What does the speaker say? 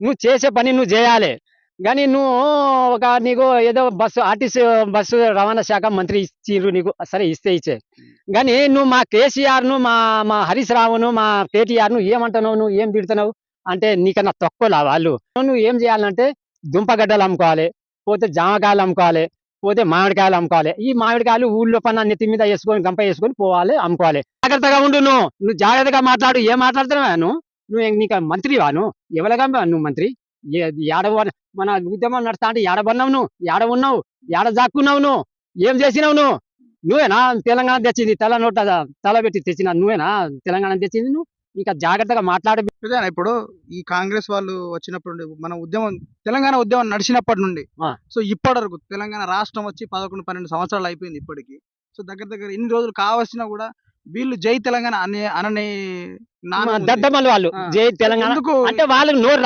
నువ్వు చేసే పని నువ్వు చేయాలి. కానీ నువ్వు నీకు ఏదో ఆర్టీసీ బస్సు రవాణా శాఖ మంత్రి ఇచ్చిర్రు నీకు, సరే ఇస్తే ఇచ్చే. కానీ నువ్వు మా కేసీఆర్ను, మా మా హరీష్ రావును, మా కేటీఆర్ను ఏమంటున్నావు, నువ్వు ఏం తిడుతున్నావు అంటే నీకన్నా తక్కువలా వాళ్ళు. నువ్వు ఏం చేయాలంటే దుంపగడ్డలు అమ్ముకోవాలి, పోతే జామకాయలు అమ్ముకోవాలి, పోతే మామిడికాయలు అమ్ముకోవాలి. ఈ మామిడికాయలు ఊళ్ళో పన్న నెత్తి మీద వేసుకొని గంప వేసుకొని పోవాలి, అమ్ముకోవాలి. జాగ్రత్తగా ఉండు, నువ్వు జాగ్రత్తగా మాట్లాడు. ఏం మాట్లాడుతున్నావా నువ్వు నీకు మంత్రివా? నువ్వు ఎవరిగా నువ్వు మంత్రి? ఏడ మన ఉద్యమం నడుస్తా అంటే ఏడబన్నావు, నువ్వు ఏడ ఉన్నావు, ఏడ జాక్కున్నావు, నువ్వు ఏం చేసినావు? నువ్వేనా తెలంగాణ తెచ్చింది? తల నోట తల పెట్టి తెచ్చిన నువ్వేనా తెలంగాణ తెచ్చింది? నువ్వు ఇంకా జాగ్రత్తగా మాట్లాడ. ఇప్పుడు ఈ కాంగ్రెస్ వాళ్ళు వచ్చినప్పుడు నుండి మన ఉద్యమం, తెలంగాణ ఉద్యమం నడిచినప్పటి నుండి సో ఇప్పటి వరకు తెలంగాణ రాష్ట్రం వచ్చి 11-12 సంవత్సరాలు అయిపోయింది ఇప్పటికి. సో దగ్గర ఇన్ని రోజులు కావచ్చినా కూడా వీళ్ళు జై తెలంగాణ అనని దద్దమ్మలు వాళ్ళు జై తెలంగాణ అంటే వాళ్ళకి నోరు